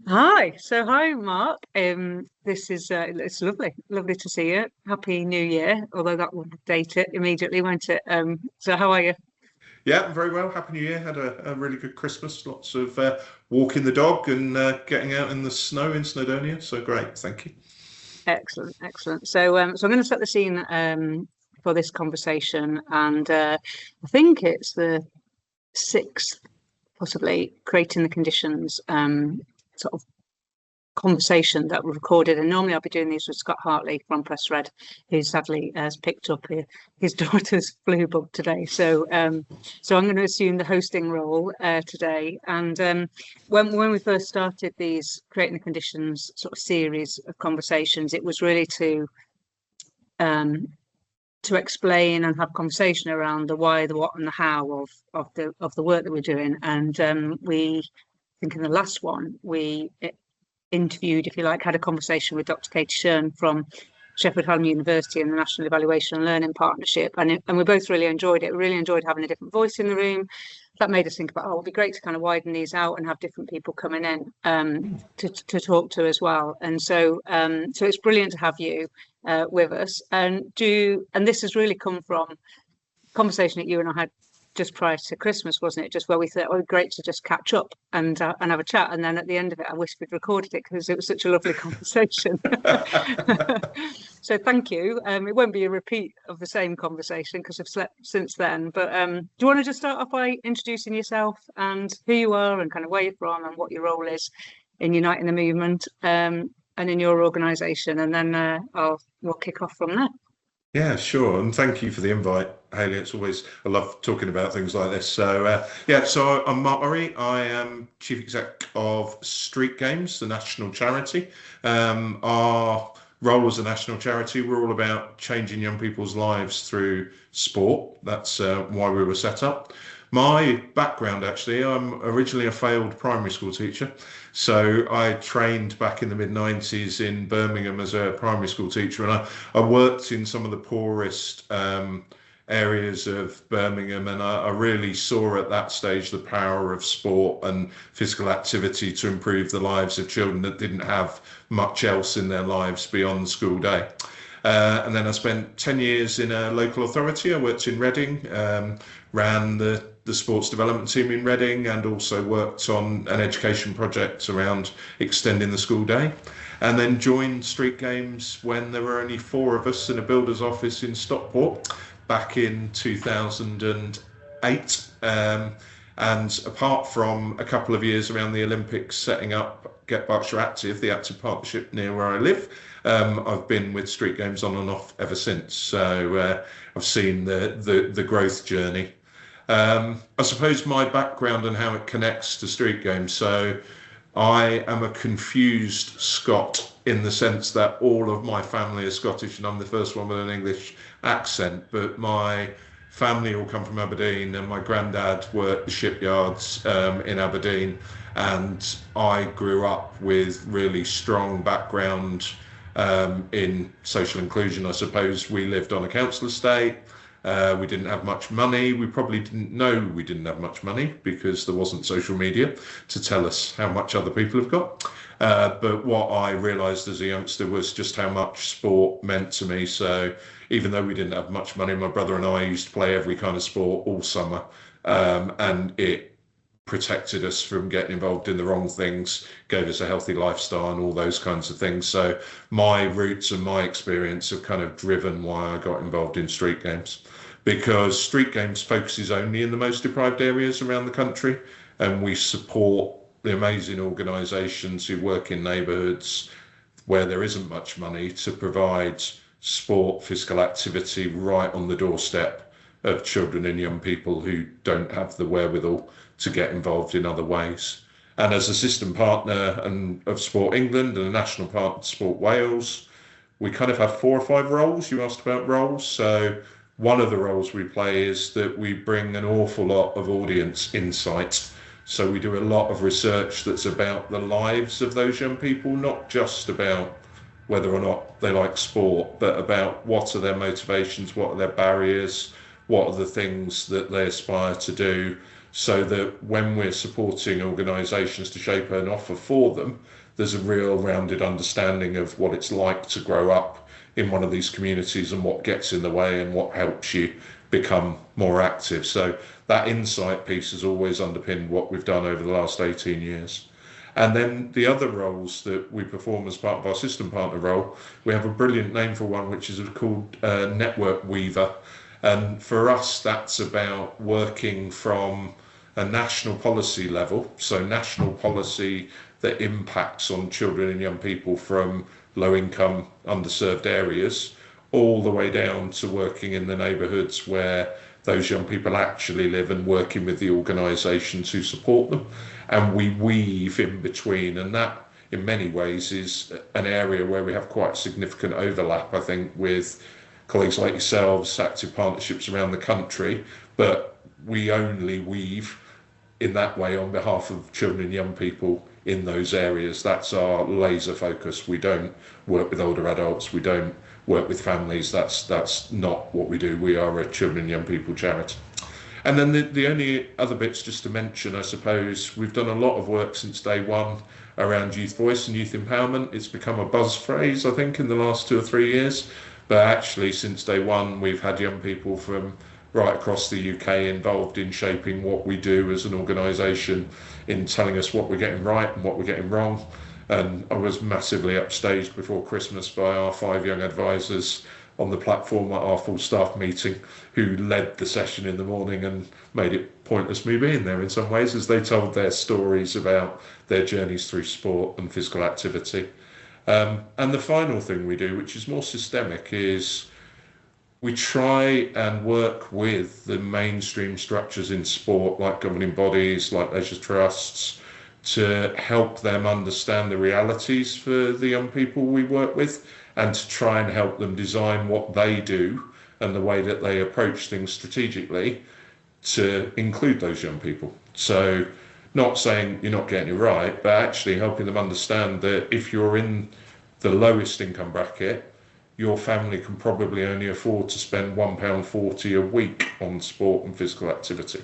Hi. So hi, Mark. This is it's lovely to see you. Happy New Year. Although that will date it immediately, won't it? So how are you? Yeah, I'm very well. Happy New Year. Had a really good Christmas. Lots of walking the dog and getting out in the snow in Snowdonia. So great. Thank you. Excellent, excellent. So I'm going to set the scene for this conversation, and I think it's the sixth, possibly creating the conditions sort of conversation that we recorded. And normally I'll be doing these with Scott Hartley from Press Red, who sadly has picked up his daughter's flu bug today. So I'm going to assume the hosting role today. And when we first started these creating the conditions sort of series of conversations, it was really um, to explain and have conversation around the why, the what, and the how of the work that we're doing. And we I think in the last one we interviewed, if you like, had a conversation with Dr. Katie Shern from Sheffield Hallam University and the National Evaluation and Learning Partnership. And we both really enjoyed it. We really enjoyed having a different voice in the room. That made us think about, it'd be great to kind of widen these out and have different people coming in to talk to as well. So it's brilliant to have you with us. And this has really come from conversation that you and I had just prior to Christmas, wasn't it? Just where we thought, oh, great to just catch up and have a chat. And then at the end of it, I whispered, recorded it because it was such a lovely conversation. So thank you. It won't be a repeat of the same conversation because I've slept since then. But do you want to just start off by introducing yourself and who you are and kind of where you're from and what your role is in Uniting the Movement and in your organisation, and then we'll kick off from there. Yeah, sure. And thank you for the invite, Hayley. It's always, I love talking about things like this. So I'm Mark Lawrie. I am Chief Exec of Street Games, the national charity. Our role as a national charity, we're all about changing young people's lives through sport. That's why we were set up. My background, actually, I'm originally a failed primary school teacher. So I trained back in the mid 90s in Birmingham as a primary school teacher, and I worked in some of the poorest areas of Birmingham, and I really saw at that stage the power of sport and physical activity to improve the lives of children that didn't have much else in their lives beyond the school day. And then I spent 10 years in a local authority. I worked in Reading, ran the sports development team in Reading, and also worked on an education project around extending the school day. And then joined Street Games when there were only four of us in a builder's office in Stockport back in 2008. And apart from a couple of years around the Olympics setting up Get Berkshire Active, the active partnership near where I live, I've been with Street Games on and off ever since. So I've seen the growth journey. I suppose my background and how it connects to Street Games. So I am a confused Scot in the sense that all of my family is Scottish and I'm the first one with an English accent, but my family all come from Aberdeen and my granddad worked the shipyards in Aberdeen, and I grew up with really strong background in social inclusion. I suppose we lived on a council estate. We didn't have much money. We probably didn't know we didn't have much money because there wasn't social media to tell us how much other people have got. But what I realised as a youngster was just how much sport meant to me. So even though we didn't have much money, my brother and I used to play every kind of sport all summer. And it protected us from getting involved in the wrong things, gave us a healthy lifestyle and all those kinds of things. So my roots and my experience have kind of driven why I got involved in Street Games, because Street Games focuses only in the most deprived areas around the country, and we support the amazing organisations who work in neighbourhoods where there isn't much money to provide sport, physical activity right on the doorstep of children and young people who don't have the wherewithal to get involved in other ways. And as a system partner of Sport England and a national partner of Sport Wales, we kind of have 4 or 5 roles. You asked about roles. So one of the roles we play is that we bring an awful lot of audience insight. So we do a lot of research that's about the lives of those young people, not just about whether or not they like sport, but about what are their motivations, what are their barriers, what are the things that they aspire to do. so that when we're supporting organisations to shape an offer for them, there's a real rounded understanding of what it's like to grow up in one of these communities and what gets in the way and what helps you become more active. So that insight piece has always underpinned what we've done over the last 18 years. And then the other roles that we perform as part of our system partner role, we have a brilliant name for one, which is called Network Weaver. And for us, that's about working from a national policy level, so national policy that impacts on children and young people from low-income, underserved areas, all the way down to working in the neighbourhoods where those young people actually live and working with the organisations who support them. And we weave in between, and that in many ways is an area where we have quite significant overlap, I think, with colleagues like yourselves, active partnerships around the country, but we only weave in that way on behalf of children and young people in those areas. That's our laser focus. We don't work with older adults, we don't work with families. That's not what we do. We are a children and young people charity. And then the only other bits just to mention, I suppose, we've done a lot of work since day one around youth voice and youth empowerment. It's become a buzz phrase, I think, in the last 2 or 3 years. But actually, since day one, we've had young people from right across the UK involved in shaping what we do as an organisation, in telling us what we're getting right and what we're getting wrong. And I was massively upstaged before Christmas by our 5 young advisors on the platform at our full staff meeting, who led the session in the morning and made it pointless me being there in some ways, as they told their stories about their journeys through sport and physical activity. And the final thing we do, which is more systemic, is we try and work with the mainstream structures in sport, like governing bodies, like leisure trusts, to help them understand the realities for the young people we work with, and to try and help them design what they do and the way that they approach things strategically to include those young people. So not saying you're not getting it right, but actually helping them understand that if you're in the lowest income bracket, your family can probably only afford to spend £1.40 a week on sport and physical activity.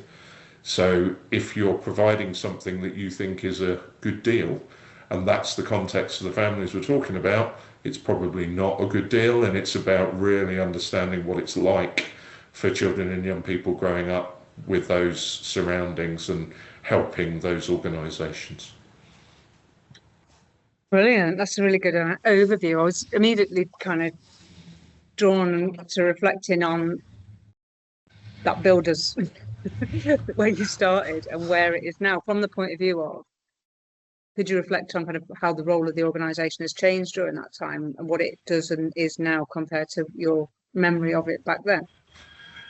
So if you're providing something that you think is a good deal, and that's the context of the families we're talking about, it's probably not a good deal. And it's about really understanding what it's like for children and young people growing up with those surroundings and helping those organisations. Brilliant. That's a really good overview. I was immediately kind of drawn to reflecting on that builders where you started and where it is now, from the point of view of, could you reflect on kind of how the role of the organisation has changed during that time and what it does and is now compared to your memory of it back then?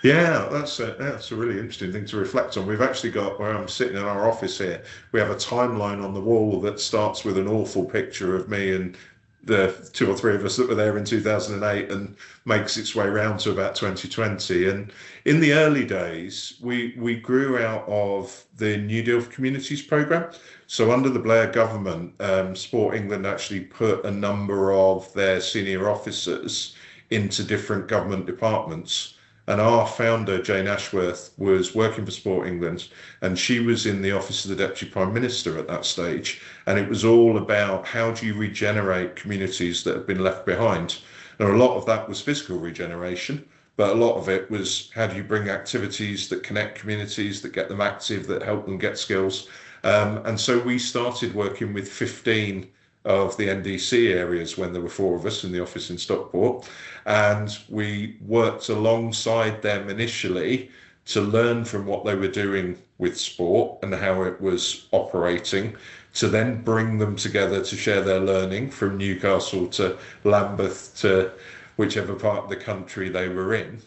Yeah, that's a really interesting thing to reflect on. We've actually got, where I'm sitting in our office here, we have a timeline on the wall that starts with an awful picture of me and the 2 or 3 of us that were there in 2008 and makes its way around to about 2020. And in the early days, we grew out of the New Deal for Communities programme. So under the Blair government, Sport England actually put a number of their senior officers into different government departments. And our founder, Jane Ashworth, was working for Sport England, and she was in the office of the Deputy Prime Minister at that stage. And it was all about how do you regenerate communities that have been left behind. Now, a lot of that was physical regeneration, but a lot of it was how do you bring activities that connect communities, that get them active, that help them get skills. And so we started working with 15 of the NDC areas when there were 4 of us in the office in Stockport, and we worked alongside them initially to learn from what they were doing with sport and how it was operating, to then bring them together to share their learning from Newcastle to Lambeth to whichever part of the country they were in.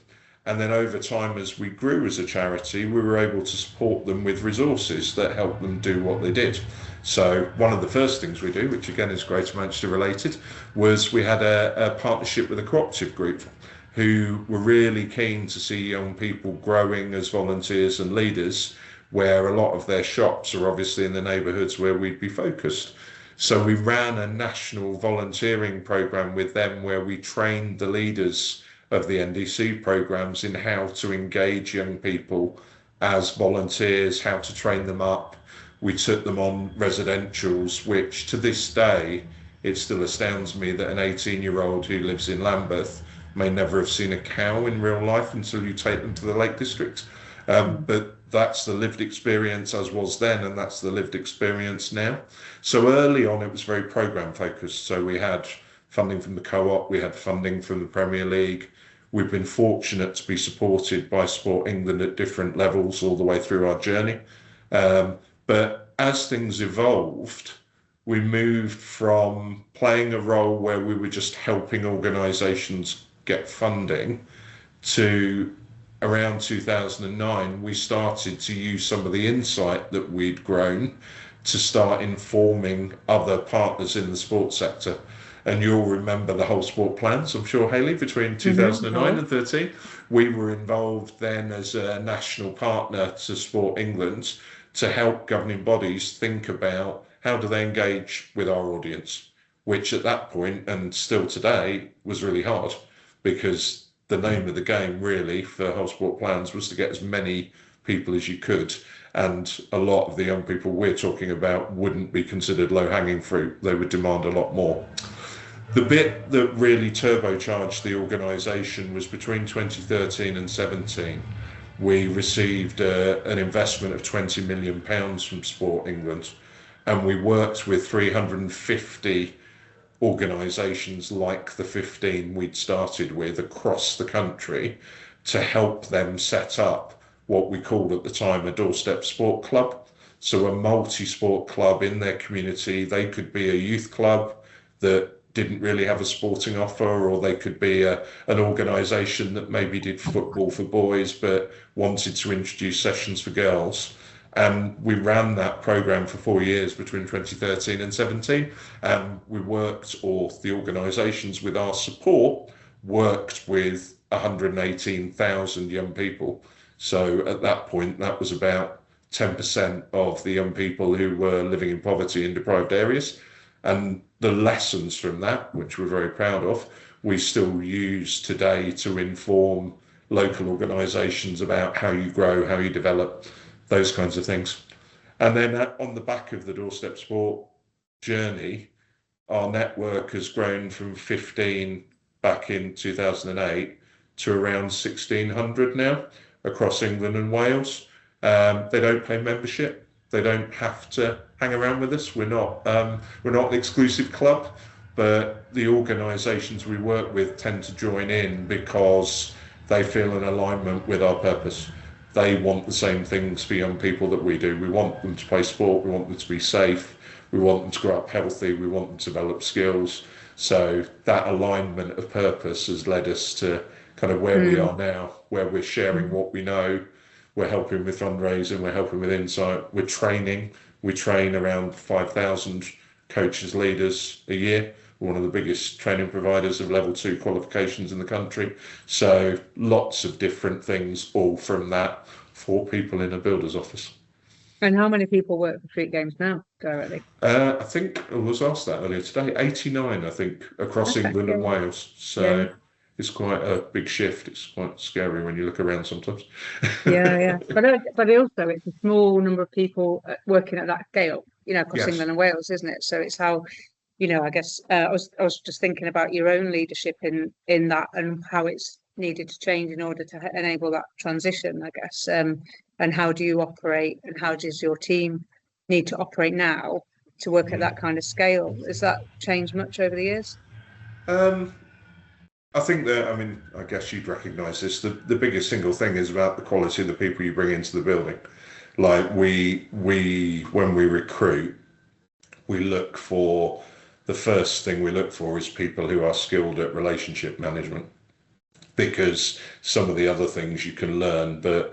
And then over time, as we grew as a charity, we were able to support them with resources that helped them do what they did. So one of the first things we do, which again is Greater Manchester related, was we had a partnership with a cooperative group who were really keen to see young people growing as volunteers and leaders, where a lot of their shops are obviously in the neighbourhoods where we'd be focused. So we ran a national volunteering programme with them where we trained the leaders of the NDC programmes in how to engage young people as volunteers, how to train them up. We took them on residentials, which to this day, it still astounds me that an 18-year-old who lives in Lambeth may never have seen a cow in real life until you take them to the Lake District. But that's the lived experience as was then, and that's the lived experience now. So early on, it was very programme focused. So we had funding from the Co-op, we had funding from the Premier League. We've been fortunate to be supported by Sport England at different levels all the way through our journey. But as things evolved, we moved from playing a role where we were just helping organisations get funding to around 2009, we started to use some of the insight that we'd grown to start informing other partners in the sports sector. And you'll remember the whole sport plans, I'm sure, Hayley, between 2009 and 13. We were involved then as a national partner to Sport England to help governing bodies think about how do they engage with our audience, which at that point and still today was really hard, because the name of the game really for whole sport plans was to get as many people as you could. And a lot of the young people we're talking about wouldn't be considered low-hanging fruit. They would demand a lot more. The bit that really turbocharged the organisation was between 2013 and 17. We received an investment of £20 million from Sport England, and we worked with 350 organisations like the 15 we'd started with across the country to help them set up what we called at the time a doorstep sport club. So a multi-sport club in their community. They could be a youth club that didn't really have a sporting offer, or they could be an organisation that maybe did football for boys but wanted to introduce sessions for girls. And we ran that programme for 4 years between 2013 and 17. And we worked, or the organisations with our support, worked with 118,000 young people. So at that point, that was about 10% of the young people who were living in poverty in deprived areas. And the lessons from that, which we're very proud of, we still use today to inform local organisations about how you grow, how you develop, those kinds of things. And then on the back of the doorstep sport journey, our network has grown from 15 back in 2008 to around 1,600 now across England and Wales. They don't pay membership. They don't have to hang around with us. We're not an exclusive club, but the organisations we work with tend to join in because they feel an alignment with our purpose. They want the same things for young people that we do. We want them to play sport. We want them to be safe. We want them to grow up healthy. We want them to develop skills. So that alignment of purpose has led us to kind of where we are now, where we're sharing what we know. We're helping with fundraising. We're helping with insight. We're training. We train around 5,000 coaches, leaders a year. We're one of the biggest training providers of level 2 qualifications in the country. So lots of different things, all from that, for people in a builder's office. And how many people work for Street Games now directly? I think I was asked that earlier today. 89, I think, across England and Wales. So it's quite a big shift. It's quite scary when you look around sometimes. But also it's a small number of people working at that scale, across England and Wales, isn't it? So it's how, I guess I was just thinking about your own leadership in that and how it's needed to change in order to enable that transition, I guess. And how do you operate, and how does your team need to operate now to work at that kind of scale? Has that changed much over the years? I think that, I guess you'd recognise this, the biggest single thing is about the quality of the people you bring into the building. Like we when we recruit, the first thing we look for is people who are skilled at relationship management, because some of the other things you can learn, but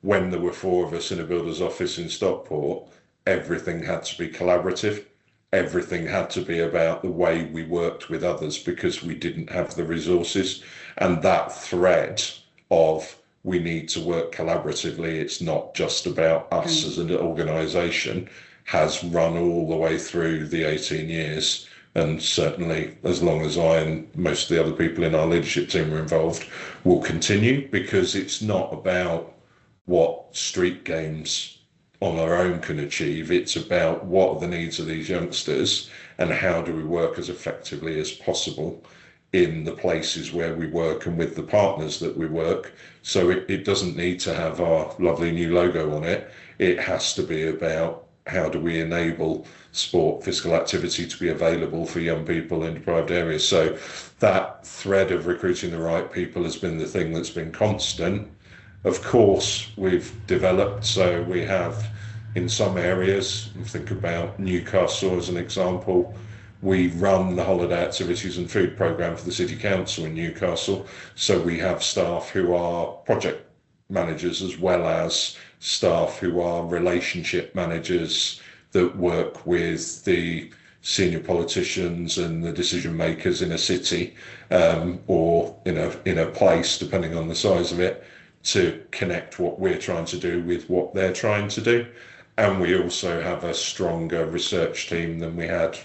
when there were 4 of us in a builder's office in Stockport, everything had to be collaborative. Everything had to be about the way we worked with others, because we didn't have the resources. And that thread of we need to work collaboratively, it's not just about us as an organisation, has run all the way through the 18 years. And certainly as long as I and most of the other people in our leadership team are involved, will continue, because it's not about what street games on our own can achieve. It's about what are the needs of these youngsters and how do we work as effectively as possible in the places where we work and with the partners that we work. So it doesn't need to have our lovely new logo on it. It has to be about how do we enable sport, physical activity to be available for young people in deprived areas. So that thread of recruiting the right people has been the thing that's been constant. Of course, we've developed, so we have in some areas, think about Newcastle as an example, we run the holiday activities and food programme for the City Council in Newcastle. So we have staff who are project managers as well as staff who are relationship managers that work with the senior politicians and the decision makers in a city or in a place, depending on the size of it, to connect what we're trying to do with what they're trying to do. And we also have a stronger research team than we had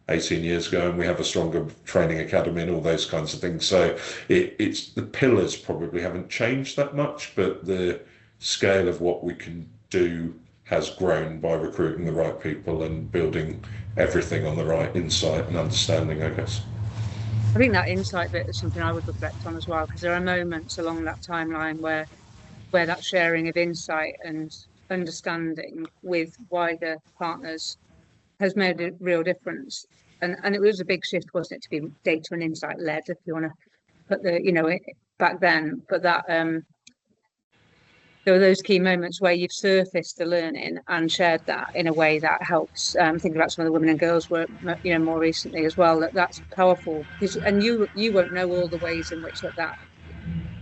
18 years ago, and we have a stronger training academy and all those kinds of things. So it's the pillars probably haven't changed that much, but the scale of what we can do has grown by recruiting the right people and building everything on the right insight and understanding, I guess. I think that insight bit is something I would reflect on as well, because there are moments along that timeline where that sharing of insight and understanding with wider partners has made a real difference. And it was a big shift, wasn't it, to be data and insight led, if you want to put the, back then. But that there were those key moments where you've surfaced the learning and shared that in a way that helps. Thinking about some of the women and girls work, more recently as well. That's powerful, and you won't know all the ways in which that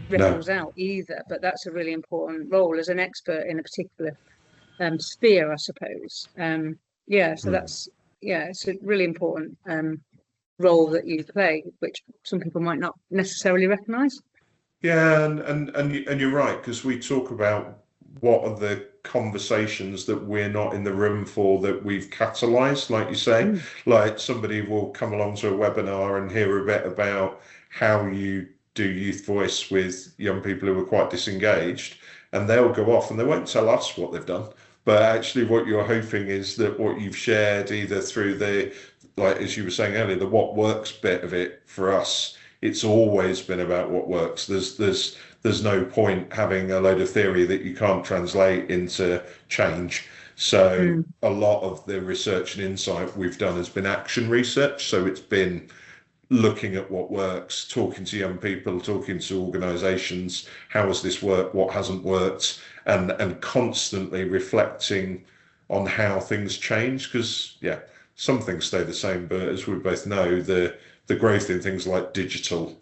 ripples out either. But that's a really important role as an expert in a particular sphere, I suppose. So that's it's a really important role that you play, which some people might not necessarily recognise. Yeah, and you're right, because we talk about what are the conversations that we're not in the room for that we've catalysed, like you say. Like somebody will come along to a webinar and hear a bit about how you do youth voice with young people who are quite disengaged, and they'll go off and they won't tell us what they've done. But actually what you're hoping is that what you've shared, either through the, like as you were saying earlier, the what works bit of it for us, it's always been about what works. There's no point having a load of theory that you can't translate into change. So a lot of the research and insight we've done has been action research. So it's been looking at what works, talking to young people, talking to organisations, how has this worked, what hasn't worked, and constantly reflecting on how things change. Because some things stay the same, but as we both know, the growth in things like digital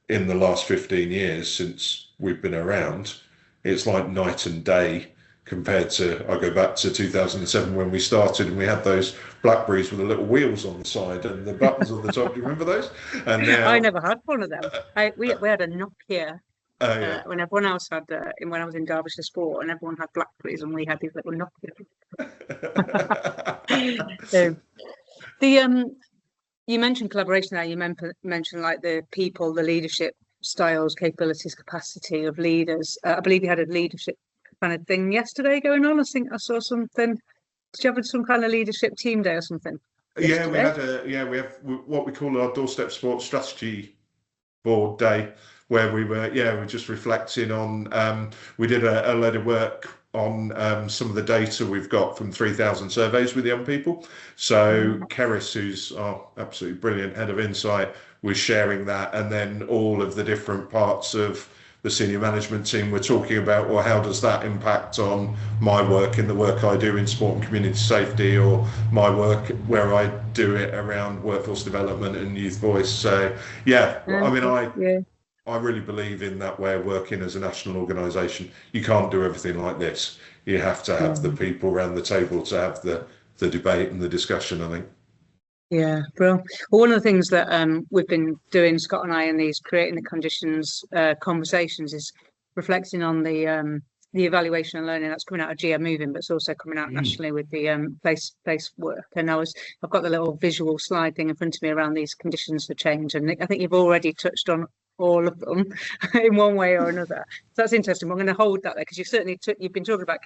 in the last 15 years since we've been around, it's like night and day compared to, I go back to 2007 when we started and we had those Blackberries with the little wheels on the side and the buttons on the top. Do you remember those? And now, I never had one of them. We had a Nokia. When everyone else had, when I was in Derbyshire Sport, and everyone had Blackberries, and we had these little Nokia. So you mentioned collaboration there. You mentioned like the people, the leadership styles, capabilities, capacity of leaders. I believe you had a leadership kind of thing yesterday going on. I think I saw something. Did you have some kind of leadership team day or something? Yesterday? We have what we call our Doorstep Sports Strategy Board Day, where we were just reflecting on. We did a load of work on some of the data we've got from 3,000 surveys with young people. So Keris, who's our absolutely brilliant head of insight, was sharing that, and then all of the different parts of the senior management team were talking about, well, how does that impact on my work and the work I do in sport and community safety, or my work where I do it around workforce development and youth voice. So I really believe in that way of working as a national organisation. You can't do everything like this. You have to have the people around the table to have the debate and the discussion, I think. Yeah, bro. Well, one of the things that we've been doing, Scott and I, in these creating the conditions conversations, is reflecting on the evaluation and learning that's coming out of GM Moving, but it's also coming out nationally with the place work. And I've got the little visual slide thing in front of me around these conditions for change, and I think you've already touched on all of them in one way or another. So that's interesting. We're going to hold that there because you've been talking about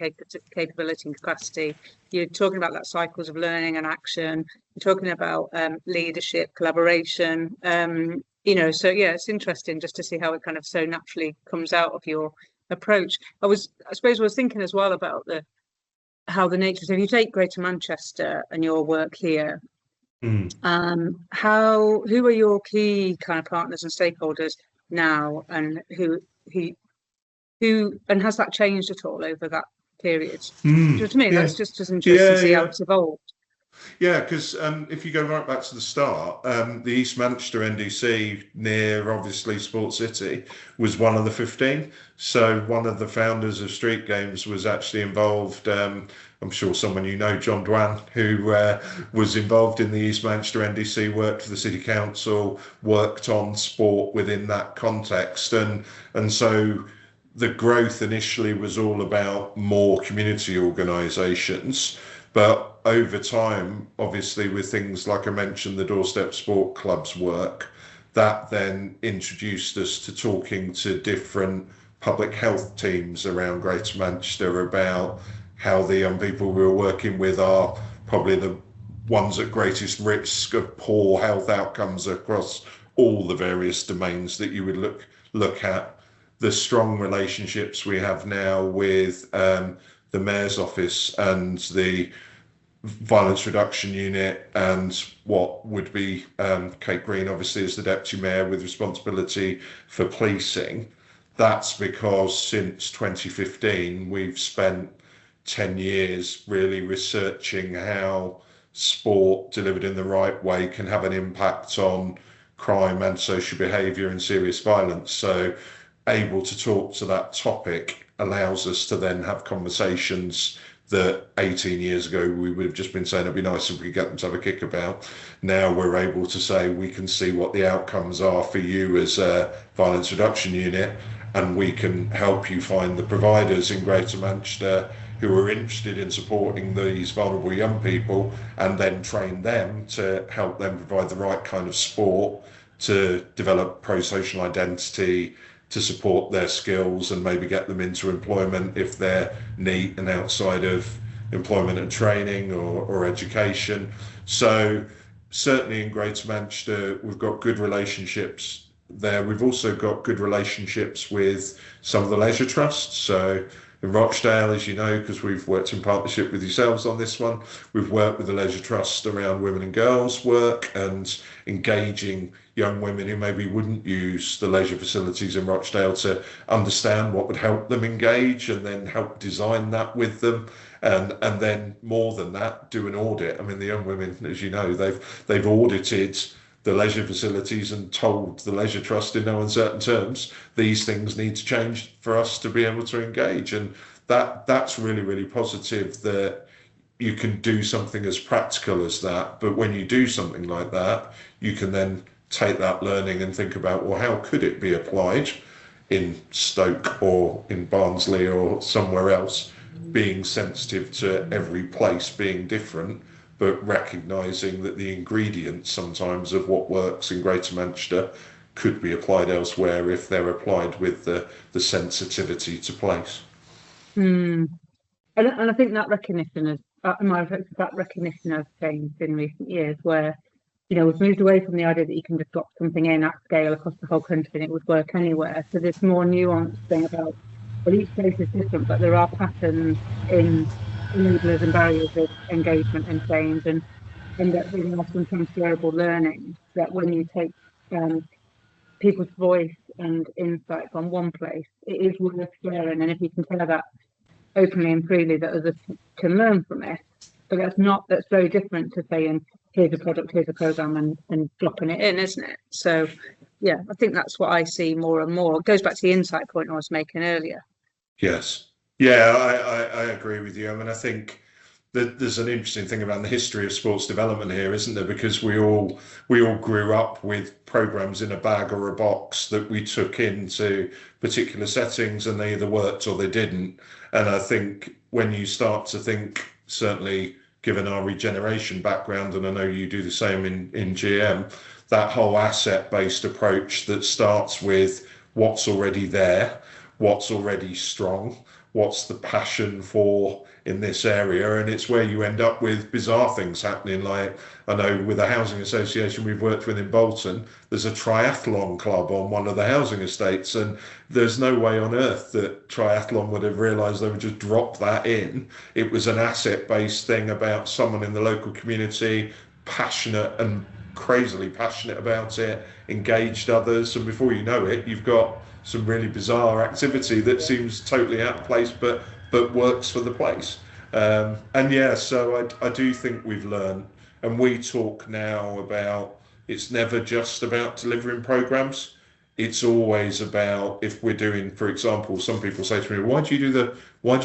capability and capacity. You're talking about that cycles of learning and action. You're talking about leadership, collaboration. So yeah, it's interesting just to see how it kind of so naturally comes out of your approach. I suppose I was thinking as well about how the nature. So if you take Greater Manchester and your work here, who are your key kind of partners and stakeholders now, and who and has that changed at all over that period? To me, that's just as interesting to see how it's evolved. Yeah, because if you go right back to the start, the East Manchester NDC near, obviously, Sport City was one of the 15. So one of the founders of Street Games was actually involved. I'm sure someone you know, John Dwan, who was involved in the East Manchester NDC, worked for the City Council, worked on sport within that context. And so the growth initially was all about more community organisations. But over time, obviously, with things like I mentioned, the Doorstep Sport Club's work, that then introduced us to talking to different public health teams around Greater Manchester about how the young people we were working with are probably the ones at greatest risk of poor health outcomes across all the various domains that you would look at. The strong relationships we have now with the Mayor's Office and the Violence Reduction Unit, and what would be Kate Green, obviously, as the Deputy Mayor with responsibility for policing. That's because since 2015, we've spent 10 years really researching how sport delivered in the right way can have an impact on crime and social behaviour and serious violence. So able to talk to that topic allows us to then have conversations that 18 years ago we would have just been saying it'd be nice if we could get them to have a kick about. Now we're able to say we can see what the outcomes are for you as a Violence Reduction Unit, and we can help you find the providers in Greater Manchester who are interested in supporting these vulnerable young people, and then train them to help them provide the right kind of sport to develop pro-social identity, to support their skills and maybe get them into employment if they're neat and outside of employment and training or education. So certainly in Greater Manchester, we've got good relationships there. We've also got good relationships with some of the leisure trusts. So in Rochdale, as you know, because we've worked in partnership with yourselves on this one, we've worked with the Leisure Trust around women and girls work and engaging young women who maybe wouldn't use the leisure facilities in Rochdale to understand what would help them engage, and then help design that with them. And then more than that, do an audit. I mean, the young women, as you know, they've audited the leisure facilities and told the Leisure Trust in no uncertain terms, these things need to change for us to be able to engage. And that's really, really positive that you can do something as practical as that. But when you do something like that, you can then take that learning and think about, well, how could it be applied in Stoke or in Barnsley or somewhere else, being sensitive to every place being different, but recognising that the ingredients sometimes of what works in Greater Manchester could be applied elsewhere if they're applied with the sensitivity to place. And I think that recognition has changed in recent years, where we've moved away from the idea that you can just drop something in at scale across the whole country and it would work anywhere. So there's more nuanced thing about, well, each place is different, but there are patterns in enablers and barriers of engagement and change, and that there are some transferable learning that when you take people's voice and insight from one place, it is worth sharing. And if you can tell that openly and freely, that others can learn from it. But that's very different to saying, here's a product, here's a program, and dropping it in, isn't it? So yeah, I think that's what I see more and more. It goes back to the insight point I was making earlier. Yes. Yeah, I agree with you. I mean, I think that there's an interesting thing about the history of sports development here, isn't there? Because we all grew up with programs in a bag or a box that we took into particular settings, and they either worked or they didn't. And I think when you start to think, certainly given our regeneration background, and I know you do the same in GM, that whole asset-based approach that starts with what's already there, what's already strong, what's the passion for in this area, and it's where you end up with bizarre things happening. Like, I know with a housing association we've worked with in Bolton, there's a triathlon club on one of the housing estates, and there's no way on earth that triathlon would have realised they would just drop that in. It was an asset-based thing about someone in the local community, passionate and crazily passionate about it, engaged others, and before you know it, you've got some really bizarre activity that seems totally out of place, but works for the place. And yeah, so I do think we've learned, and we talk now about, it's never just about delivering programs. It's always about, if we're doing, for example, some people say to me, why do you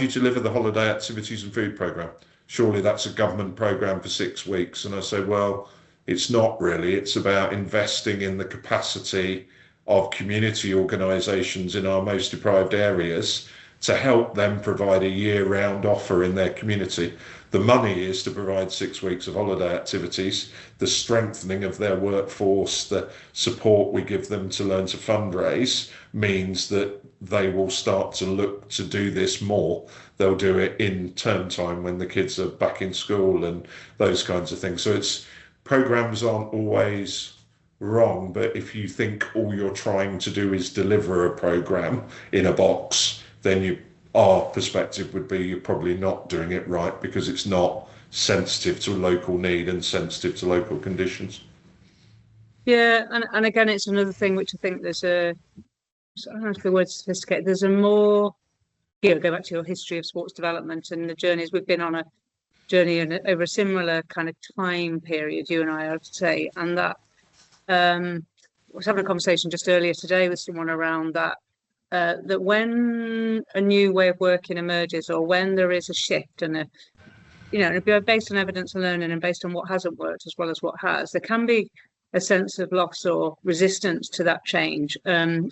deliver the holiday activities and food program? Surely that's a government program for 6 weeks. And I say, well, it's not really. It's about investing in the capacity of community organisations in our most deprived areas to help them provide a year-round offer in their community. The money is to provide 6 weeks of holiday activities, the strengthening of their workforce, the support we give them to learn to fundraise means that they will start to look to do this more. They'll do it in term time when the kids are back in school and those kinds of things. So it's, programs aren't always wrong, but if you think all you're trying to do is deliver a program in a box, then our perspective would be you're probably not doing it right, because it's not sensitive to local need and sensitive to local conditions. Yeah, and again, it's another thing which I think there's I don't know if the word sophisticated, there's a more, go back to your history of sports development and the journeys. We've been on a journey over a similar kind of time period, you and I would say, and that I was having a conversation just earlier today with someone around that, that when a new way of working emerges, or when there is a shift and based on evidence and learning and based on what hasn't worked as well as what has, there can be a sense of loss or resistance to that change,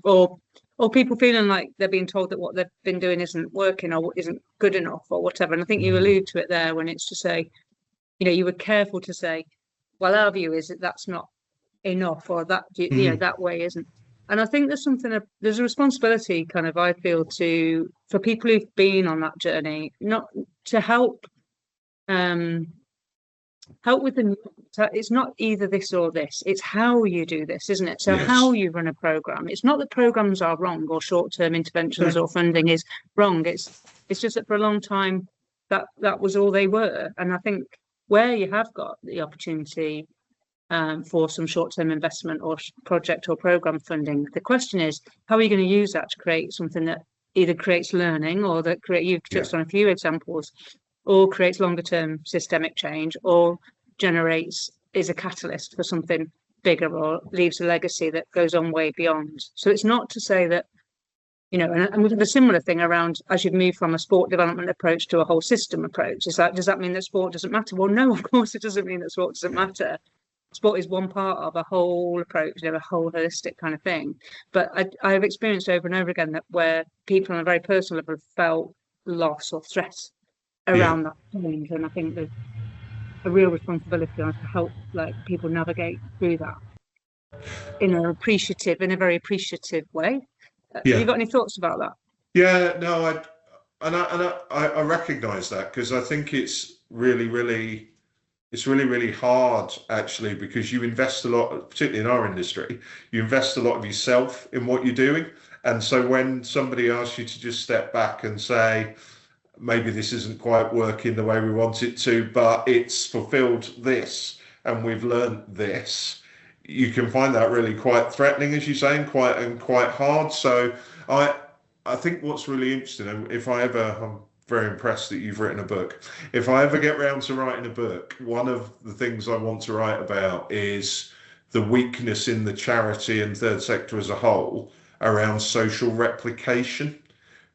or people feeling like they're being told that what they've been doing isn't working or isn't good enough or whatever. And I think you allude to it there when it's to say, you were careful to say, well, our view is that that's not enough, or that that way isn't. And I think there's a responsibility, kind of, I feel, for people who've been on that journey, not to help with the, it's not either this or this, it's how you do this, isn't it? So yes. How you run a program. It's not that programs are wrong or short-term interventions or funding is wrong. It's just that for a long time that was all they were. And I think where you have got the opportunity for some short-term investment or project or program funding, the question is, how are you going to use that to create something that either creates learning, or that you've touched on a few examples, or creates longer-term systemic change, or is a catalyst for something bigger, or leaves a legacy that goes on way beyond. So it's not to say that, and we have a similar thing around, as you've moved from a sport development approach to a whole system approach, does that mean that sport doesn't matter? Well, no, of course it doesn't mean that sport doesn't matter. Sport is one part of a whole approach, a whole holistic kind of thing. But I have experienced over and over again that where people on a very personal level have felt loss or stress around that change, and I think there's a real responsibility on us to help people navigate through that in a very appreciative way. Have you got any thoughts about that? Yeah, no, I recognise that, because I think it's really hard, actually, because you invest a lot, particularly in our industry, you invest a lot of yourself in what you're doing, and so when somebody asks you to just step back and say, maybe this isn't quite working the way we want it to, but it's fulfilled this and we've learned this, you can find that really quite threatening, as you say, and quite hard. So I think what's really interesting, and I'm very impressed that you've written a book. If I ever get round to writing a book, one of the things I want to write about is the weakness in the charity and third sector as a whole around social replication.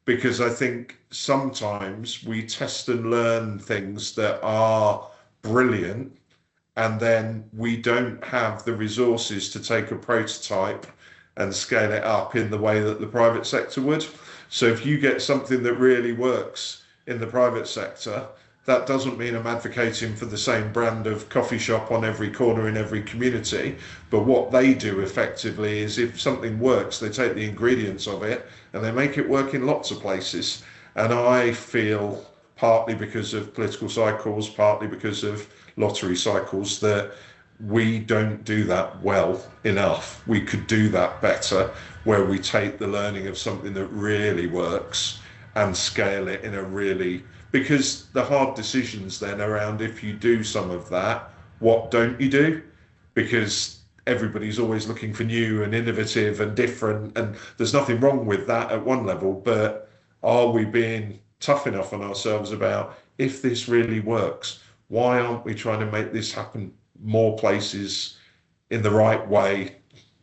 Because I think sometimes we test and learn things that are brilliant, and then we don't have the resources to take a prototype and scale it up in the way that the private sector would. So if you get something that really works in the private sector, that doesn't mean I'm advocating for the same brand of coffee shop on every corner in every community. But what they do effectively is, if something works, they take the ingredients of it and they make it work in lots of places. And I feel, partly because of political cycles, partly because of lottery cycles, that we don't do that well enough. We could do that better, where we take the learning of something that really works and scale it in a really, because the hard decisions then around, if you do some of that, what don't you do? Because everybody's always looking for new and innovative and different, and there's nothing wrong with that at one level, but are we being tough enough on ourselves about, if this really works, why aren't we trying to make this happen more places in the right way,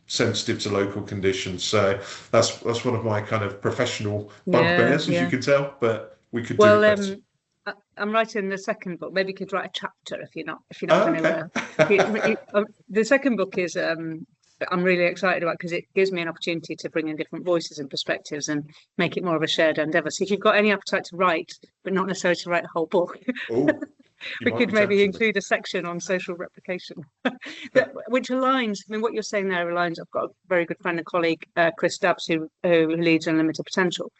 sensitive to local conditions? So that's one of my kind of professional bugbears, as you can tell, but we could do it better. I'm writing the second book. Maybe you could write a chapter if you're not going to. The second book is I'm really excited about, because it gives me an opportunity to bring in different voices and perspectives and make it more of a shared endeavour. So if you've got any appetite to write, but not necessarily to write a whole book, we could maybe include a section on social replication, which aligns. I mean, what you're saying there aligns. I've got a very good friend and colleague, Chris Dabbs, who leads Unlimited Potential,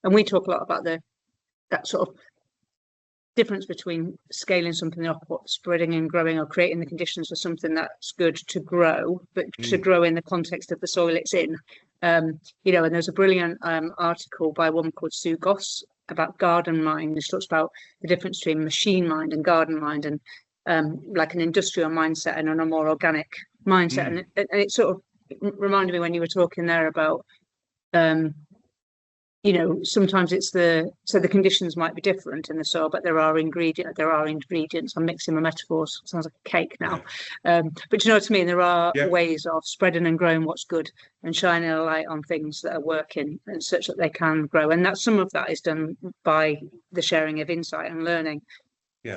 and we talk a lot about that sort of difference between scaling something up, or spreading and growing, or creating the conditions for something that's good to grow, but to grow in the context of the soil it's in. And there's a brilliant article by a woman called Sue Goss about garden mind. She talks about the difference between machine mind and garden mind, and like an industrial mindset and a more organic mindset. And it sort of reminded me when you were talking there about sometimes it's the conditions might be different in the soil, but there are ingredients. I'm mixing my metaphors. Sounds like a cake now. But you know what I mean? There are ways of spreading and growing what's good and shining a light on things that are working, and such that they can grow. And that some of that is done by the sharing of insight and learning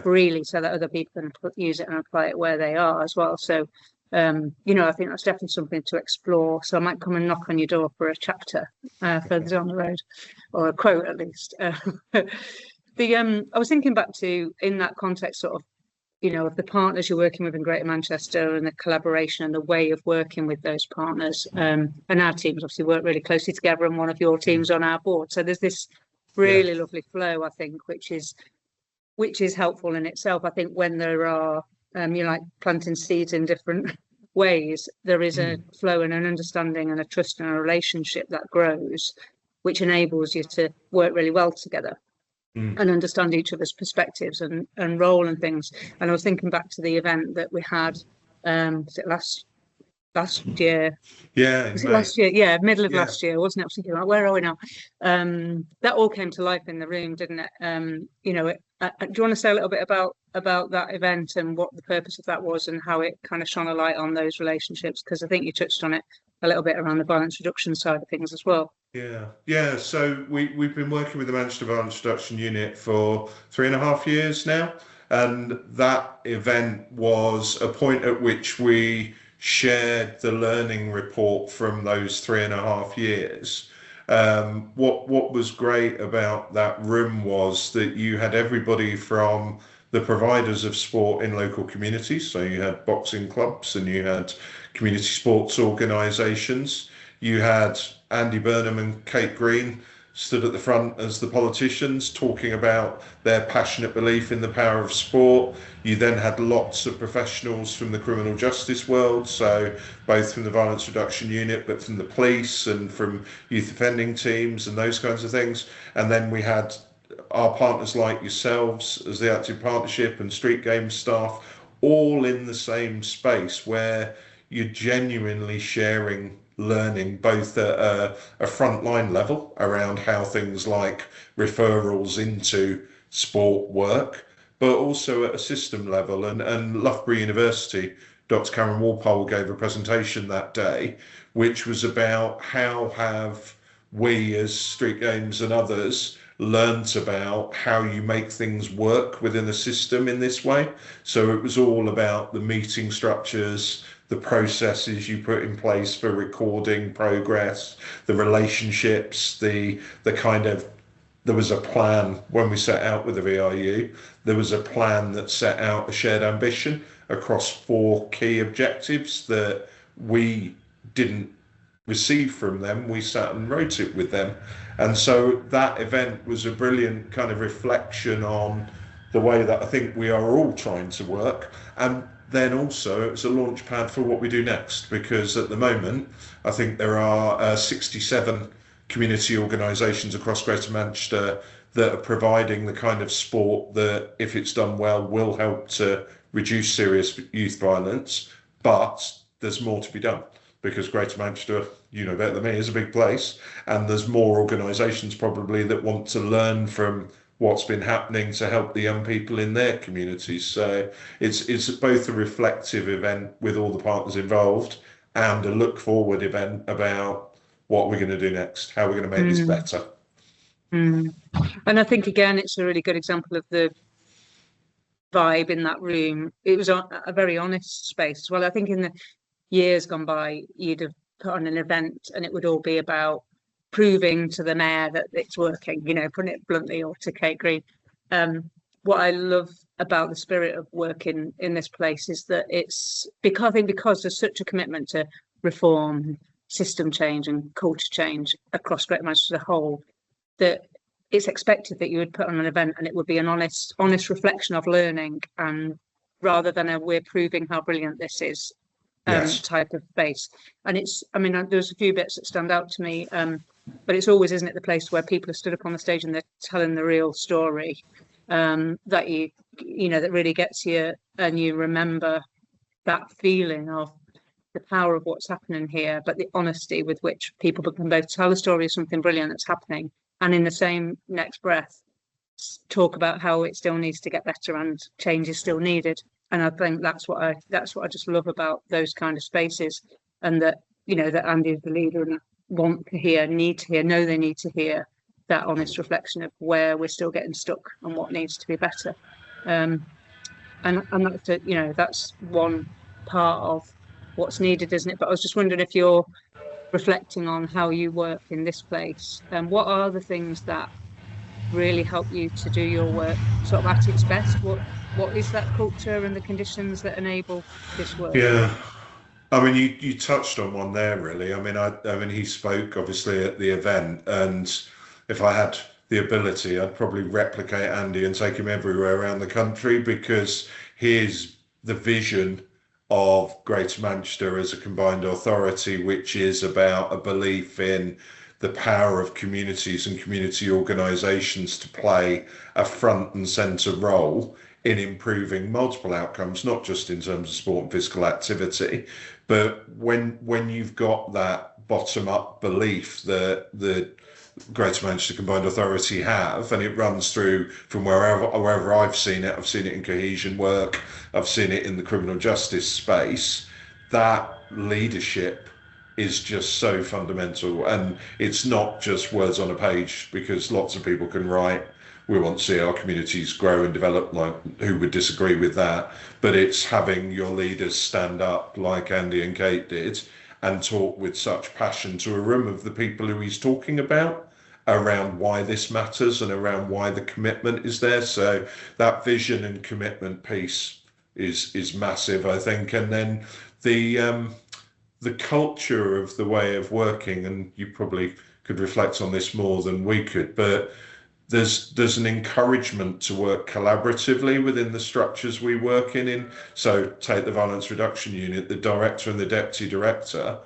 freely, so that other people can use it and apply it where they are as well. So I think that's definitely something to explore. So I might come and knock on your door for a chapter further down the road, or a quote at least. I was thinking back to, in that context, sort of, of the partners you're working with in Greater Manchester, and the collaboration and the way of working with those partners. And our teams obviously work really closely together, and one of your teams on our board. So there's this really lovely flow, I think, which is helpful in itself. I think when there are like planting seeds in different ways, there is a flow and an understanding and a trust and a relationship that grows, which enables you to work really well together and understand each other's perspectives and role and things. And I was thinking back to the event that we had, was it last year? Was it last year? Yeah, middle of last year, wasn't it? I was thinking, like, where are we now? That all came to life in the room, didn't it? Do you want to say a little bit about that event and what the purpose of that was, and how it kind of shone a light on those relationships? Because I think you touched on it a little bit around the violence reduction side of things as well. Yeah. So we've been working with the Manchester Violence Reduction Unit for 3.5 years now, and that event was a point at which we shared the learning report from those 3.5 years. What was great about that room was that you had everybody from the providers of sport in local communities. So you had boxing clubs, and you had community sports organisations. You had Andy Burnham and Kate Green stood at the front as the politicians, talking about their passionate belief in the power of sport. You then had lots of professionals from the criminal justice world, so both from the Violence Reduction Unit, but from the police and from youth offending teams and those kinds of things. And then we had our partners like yourselves as the Active Partnership and Street Games staff, all in the same space where you're genuinely sharing learning, both at a frontline level around how things like referrals into sport work, but also at a system level. And Loughborough University, Dr. Karen Walpole gave a presentation that day, which was about how have we as Street Games and others learnt about how you make things work within the system in this way. So it was all about the meeting structures, the processes you put in place for recording progress, the relationships, the kind of there was a plan when we set out with the VRU. There was a plan that set out a shared ambition across 4 key objectives that we didn't receive from them. We sat and wrote it with them. And so that event was a brilliant kind of reflection on the way that I think we are all trying to work. And then also it's a launch pad for what we do next, because at the moment I think there are 67 community organisations across Greater Manchester that are providing the kind of sport that, if it's done well, will help to reduce serious youth violence. But there's more to be done, because Greater Manchester, you know better than me, is a big place, and there's more organisations probably that want to learn from what's been happening to help the young people in their communities. So it's both a reflective event with all the partners involved and a look forward event about what we're going to do next, how we're going to make this better. And I think, again, it's a really good example of the vibe in that room. It was a very honest space as well. I think in the years gone by, you'd have put on an event and it would all be about proving to the mayor that it's working, you know, putting it bluntly, or to Kate Green. What I love about the spirit of working in this place is that it's because there's such a commitment to reform, system change and culture change across Greater Manchester as a whole, that it's expected that you would put on an event and it would be an honest reflection of learning, and rather than we're proving how brilliant this is type of space. And it's, I mean, there's a few bits that stand out to me, but it's always, isn't it, the place where people are stood up on the stage and they're telling the real story, that you know, that really gets you, and you remember that feeling of the power of what's happening here, but the honesty with which people can both tell the story of something brilliant that's happening, and in the same next breath talk about how it still needs to get better and change is still needed. And I think that's what I just love about those kind of spaces, and that, you know, that Andy is the leader and want to hear, need to hear, know they need to hear that honest reflection of where we're still getting stuck and what needs to be better. And that's a, you know, that's one part of what's needed, isn't it? But I was just wondering if you're reflecting on how you work in this place, and what are the things that really help you to do your work sort of at its best? What is that culture and the conditions that enable this work? Yeah, I mean, you touched on one there, really. I mean, he spoke obviously at the event, and if I had the ability, I'd probably replicate Andy and take him everywhere around the country, because here's the vision of Greater Manchester as a combined authority, which is about a belief in the power of communities and community organisations to play a front and centre role in improving multiple outcomes, not just in terms of sport and physical activity, but when you've got that bottom-up belief that the Greater Manchester Combined Authority have, and it runs through from wherever I've seen it in cohesion work, I've seen it in the criminal justice space, that leadership is just so fundamental. And it's not just words on a page, because lots of people can write, we want to see our communities grow and develop, like, who would disagree with that? But it's having your leaders stand up like Andy and Kate did and talk with such passion to a room of the people who he's talking about, around why this matters and around why the commitment is there. So that vision and commitment piece is massive, I think. And then the culture of the way of working, and you probably could reflect on this more than we could, but there's an encouragement to work collaboratively within the structures we work in. So take the violence reduction unit, the director and the deputy director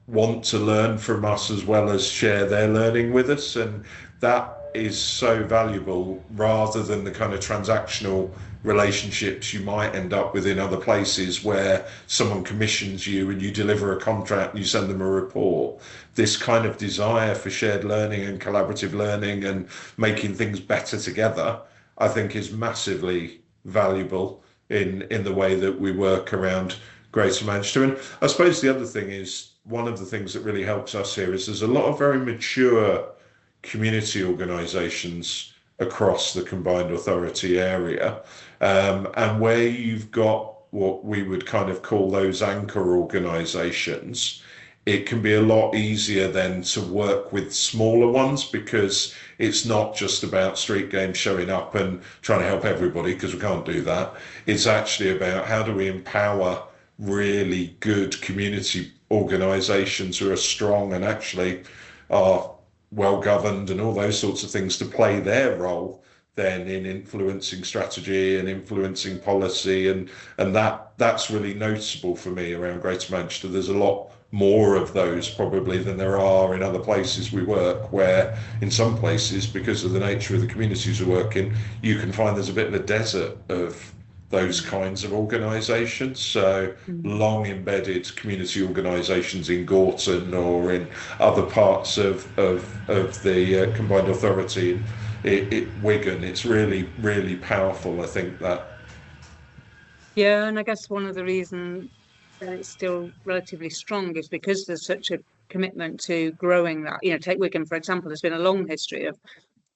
want to learn from us as well as share their learning with us, and that is so valuable, rather than the kind of transactional relationships you might end up with in other places where someone commissions you and you deliver a contract and you send them a report. This kind of desire for shared learning and collaborative learning and making things better together, I think, is massively valuable in the way that we work around Greater Manchester. And I suppose the other thing is, one of the things that really helps us here is there's a lot of very mature community organisations across the combined authority area, and where you've got what we would kind of call those anchor organisations, it can be a lot easier then to work with smaller ones, because it's not just about street games showing up and trying to help everybody, because we can't do that. It's actually about how do we empower really good community organisations who are strong and actually are well governed and all those sorts of things to play their role then in influencing strategy and influencing policy, and that's really noticeable for me around Greater Manchester. There's a lot more of those probably than there are in other places we work, where in some places, because of the nature of the communities we work in, you can find there's a bit of a desert of those kinds of organisations. So long embedded community organisations in Gorton or in other parts of the combined authority, Wigan, it's really, really powerful, I think, that. Yeah, and I guess one of the reasons that it's still relatively strong is because there's such a commitment to growing that. Take Wigan, for example. There's been a long history of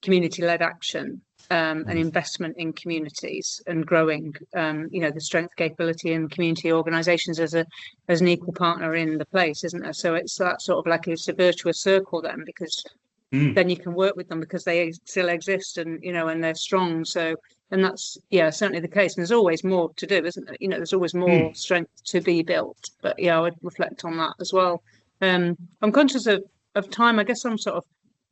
community-led action and investment in communities and growing, the strength, capability in community organisations as an equal partner in the place, isn't there? So it's that sort of like it's a virtuous circle then, because then you can work with them because they still exist and and they're strong. So, and that's certainly the case. And there's always more to do, isn't there? There's always more strength to be built. But I would reflect on that as well. I'm conscious of time. I guess I'm sort of.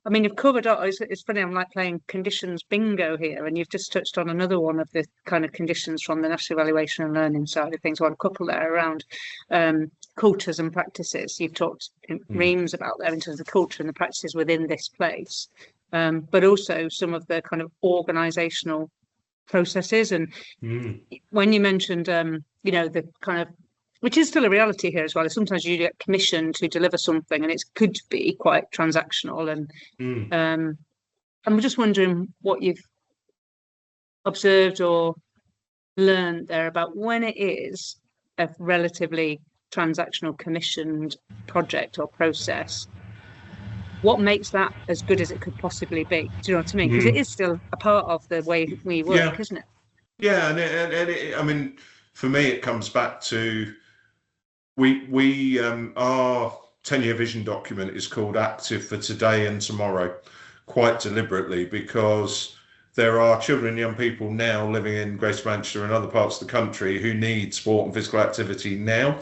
I mean, you've covered up. It's funny. I'm like playing conditions bingo here, and you've just touched on another one of the kind of conditions from the National Evaluation and Learning side of things. Well, a couple there around cultures and practices. You've talked in reams about there in terms of the culture and the practices within this place, but also some of the kind of organisational processes. And when you mentioned, the kind of, which is still a reality here as well, is sometimes you get commissioned to deliver something and it could be quite transactional. And I'm just wondering what you've observed or learned there about when it is a relatively transactional commissioned project or process. What makes that as good as it could possibly be? Do you know what I mean? Because it is still a part of the way we work, isn't it? Yeah, and I mean, for me, it comes back to we our 10-year vision document is called Active for Today and Tomorrow, quite deliberately, because there are children and young people now living in Greater Manchester and other parts of the country who need sport and physical activity now.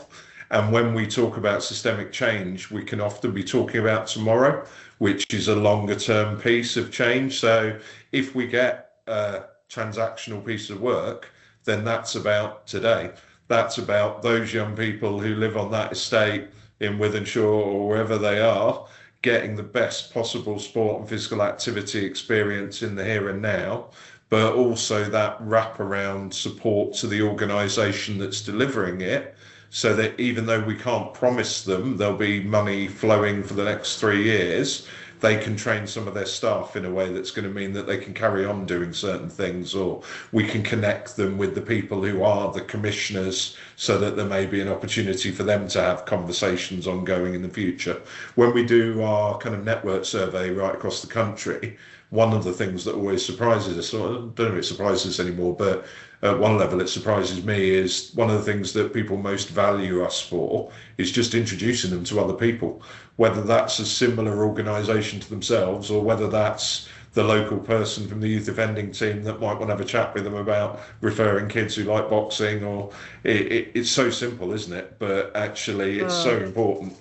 And when we talk about systemic change, we can often be talking about tomorrow, which is a longer term piece of change. So if we get a transactional piece of work, then that's about today. That's about those young people who live on that estate in Wythenshawe or wherever they are, getting the best possible sport and physical activity experience in the here and now, but also that wraparound support to the organisation that's delivering it, so that even though we can't promise them there'll be money flowing for the next 3 years, they can train some of their staff in a way that's going to mean that they can carry on doing certain things, or we can connect them with the people who are the commissioners so that there may be an opportunity for them to have conversations ongoing in the future. When we do our kind of network survey right across the country, one of the things that always surprises us, I don't know if it surprises us anymore, but at one level it surprises me, is one of the things that people most value us for is just introducing them to other people, whether that's a similar organisation to themselves or whether that's the local person from the youth offending team that might want to have a chat with them about referring kids who like boxing, or it's so simple, isn't it? But actually it's so important.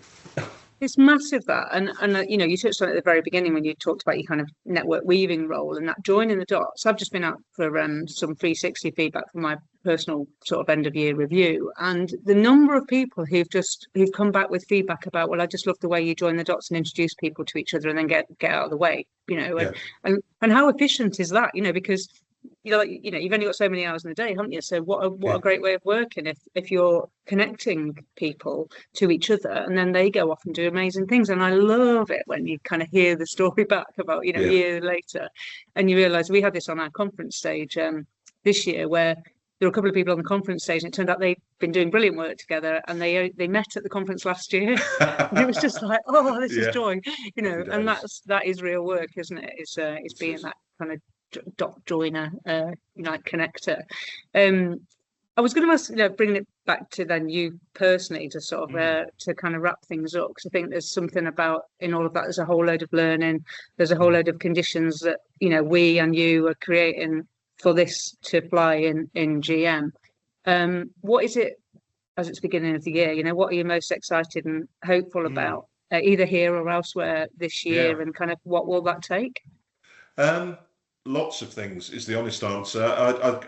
It's massive, that, and you touched on it at the very beginning when you talked about your kind of network weaving role and that joining the dots. I've just been out for some 360 feedback for my personal sort of end of year review, and the number of people who've come back with feedback about, well, I just love the way you join the dots and introduce people to each other and then get out of the way, and how efficient is that? Because you've only got so many hours in the day, haven't you? So what a great way of working if you're connecting people to each other and then they go off and do amazing things. And I love it when you kind of hear the story back about a year later and you realize we had this on our conference stage this year, where there were a couple of people on the conference stage and it turned out they'd been doing brilliant work together, and they met at the conference last year. And it was just like, oh, this is joy, and that is real work, isn't it? It's being that kind of dot joiner, connector. I I was going to ask, bringing it back to then you personally to sort of to kind of wrap things up, because I think there's something about in all of that. There's a whole load of learning. There's a whole load of conditions that we and you are creating for this to fly in GM. What is it as it's beginning of the year? What are you most excited and hopeful about, either here or elsewhere this year, and kind of what will that take? Lots of things is the honest answer.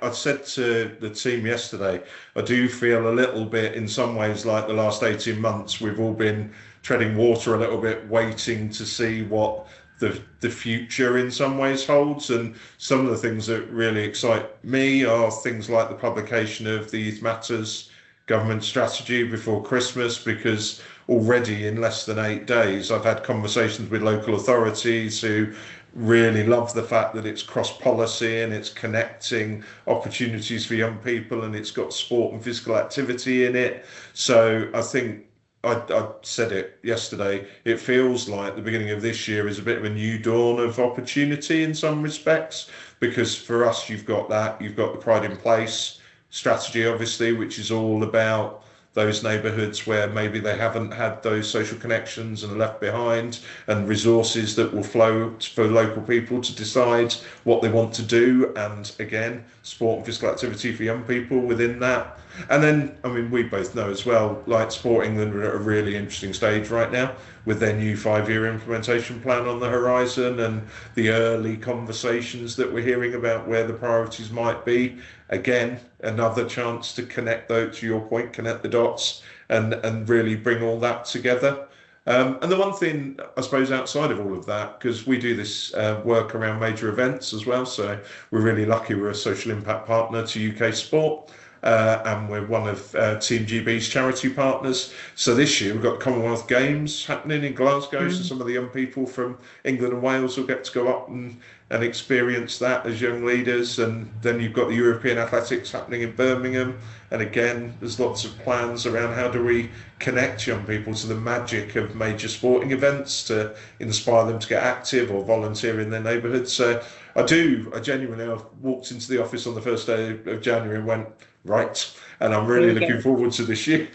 I said to the team yesterday, I do feel a little bit in some ways like the last 18 months we've all been treading water a little bit, waiting to see what the future in some ways holds. And some of the things that really excite me are things like the publication of the Youth Matters government strategy before Christmas, because already in less than 8 days I've had conversations with local authorities who really love the fact that it's cross policy and it's connecting opportunities for young people and it's got sport and physical activity in it. So I think I said it yesterday, it feels like the beginning of this year is a bit of a new dawn of opportunity in some respects, because for us you've got the Pride in Place strategy, obviously, which is all about those neighbourhoods where maybe they haven't had those social connections and are left behind, and resources that will flow for local people to decide what they want to do, and again, sport and physical activity for young people within that. And then, I mean, we both know as well, like Sport England are at a really interesting stage right now with their new 5-year implementation plan on the horizon, and the early conversations that we're hearing about where the priorities might be. Again, another chance to connect, though, to your point, connect the dots and really bring all that together. And the one thing, I suppose, outside of all of that, because we do this work around major events as well, so we're really lucky we're a social impact partner to UK Sport. And we're one of Team GB's charity partners. So this year we've got the Commonwealth Games happening in Glasgow, so some of the young people from England and Wales will get to go up and experience that as young leaders. And then you've got the European Athletics happening in Birmingham. And again, there's lots of plans around how do we connect young people to the magic of major sporting events to inspire them to get active or volunteer in their neighbourhoods. So I genuinely, I walked into the office on the first day of January and went, right, and I'm really looking forward to this year.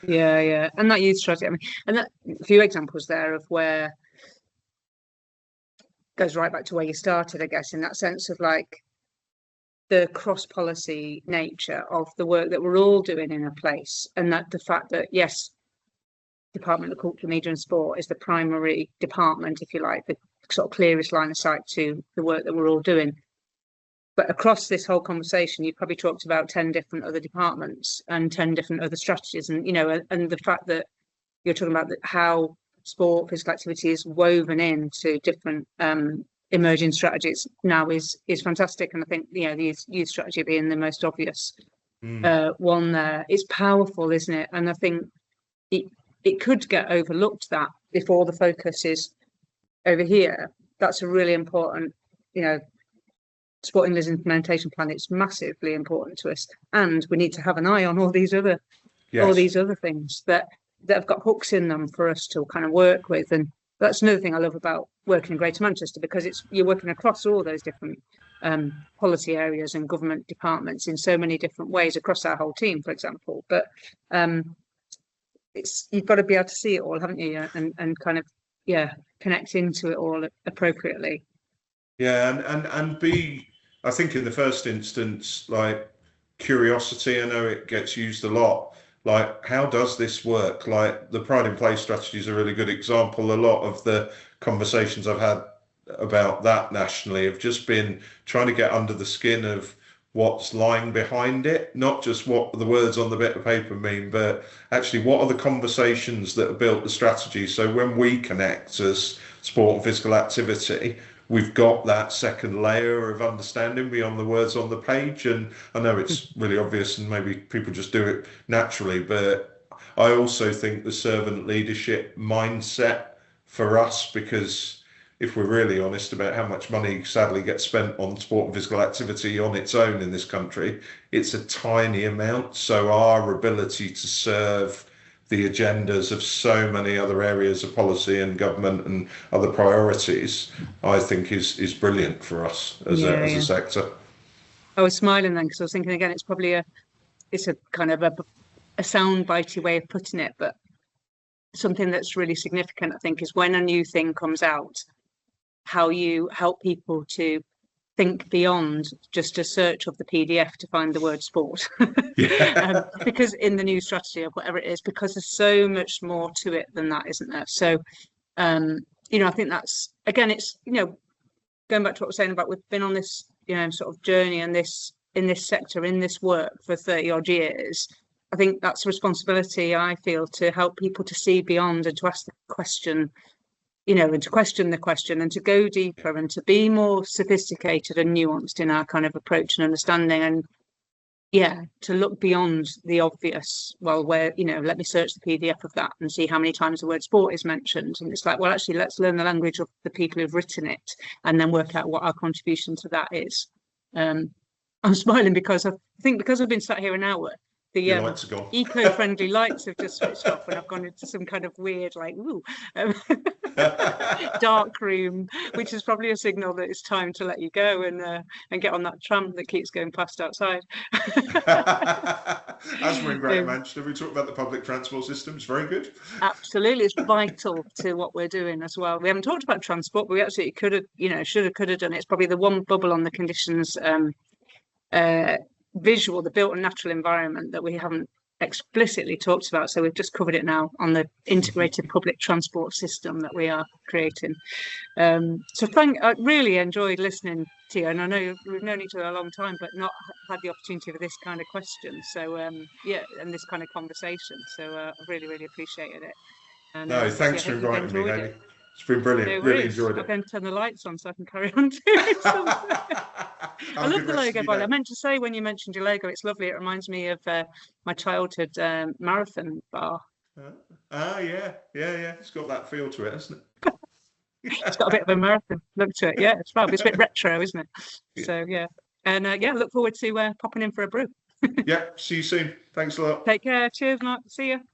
Yeah. And that youth strategy, I mean, and that a few examples there of where goes right back to where you started, I guess, in that sense of like the cross-policy nature of the work that we're all doing in a place, and that the fact that, yes, Department of Culture, Media and Sport is the primary department, if you like, the sort of clearest line of sight to the work that we're all doing. But across this whole conversation, you've probably talked about 10 different other departments and 10 different other strategies. And, and the fact that you're talking about how sport, physical activity is woven into different emerging strategies now is fantastic. And I think, the youth strategy being the most obvious one there, it's powerful, isn't it? And I think it could get overlooked that before the focus is over here. That's a really important, Sport England's implementation plan. It's massively important to us, and we need to have an eye on all these other things that have got hooks in them for us to kind of work with. And that's another thing I love about working in Greater Manchester, because you're working across all those different policy areas and government departments in so many different ways across our whole team, for example. But you've got to be able to see it all, haven't you? And kind of connect into it all appropriately. Yeah, and be, I think in the first instance, like curiosity, I know it gets used a lot. Like, how does this work? Like, the Pride in Place strategy is a really good example. A lot of the conversations I've had about that nationally have just been trying to get under the skin of what's lying behind it, not just what the words on the bit of paper mean, but actually what are the conversations that have built the strategy. So when we connect as sport and physical activity, we've got that second layer of understanding beyond the words on the page. And I know it's really obvious and maybe people just do it naturally, but I also think the servant leadership mindset for us, because if we're really honest about how much money sadly gets spent on sport and physical activity on its own in this country, it's a tiny amount. So our ability to serve the agendas of so many other areas of policy and government and other priorities, I think is brilliant for us as a sector. I was smiling then because I was thinking, again, it's probably it's a kind of a soundbitey way of putting it, but something that's really significant, I think, is when a new thing comes out, how you help people to think beyond just a search of the PDF to find the word sport. Because in the new strategy or whatever it is, because there's so much more to it than that, isn't there? So, you know, I think that's, again, it's, you know, going back to what we're saying about, we've been on this, you know, sort of journey and this, in this sector, in this work for 30 odd years. I think that's a responsibility, I feel, to help people to see beyond and to ask the question, you know, and to question the question and to go deeper and to be more sophisticated and nuanced in our kind of approach and understanding. And yeah, to look beyond the obvious. Well, where, you know, let me search the PDF of that and see how many times the word sport is mentioned. And it's like, well, actually, let's learn the language of the people who've written it and then work out what our contribution to that is. I'm smiling because I think because I've been sat here an hour, the eco-friendly lights have just switched off and I've gone into some kind of weird, like, ooh, dark room, which is probably a signal that it's time to let you go and get on that tram that keeps going past outside. As we're in Greater Manchester, we talk about the public transport system. It's very good. Absolutely, it's vital to what we're doing as well. We haven't talked about transport, but we absolutely could have, you know, should have, could have done it. It's probably the one bubble on the conditions visual, the built and natural environment that we haven't explicitly talked about. So we've just covered it now on the integrated public transport system that we are creating. So I really enjoyed listening to you, and I know we've known each other a long time, but not had the opportunity for this kind of question. So yeah, and this kind of conversation. So I really, really appreciated it. And, no, thanks for inviting me, Hayley. It's been brilliant. No really enjoyed it. I'm going to turn the lights on so I can carry on doing something. I love the logo, by the way. I meant to say when you mentioned your logo, it's lovely. It reminds me of my childhood marathon bar. Yeah. It's got that feel to it, hasn't it? It's got a bit of a marathon look to it. Yeah, it's fab. It's a bit retro, isn't it? Yeah. So yeah, and yeah, look forward to popping in for a brew. Yeah, see you soon. Thanks a lot. Take care. Cheers, Mark. See you.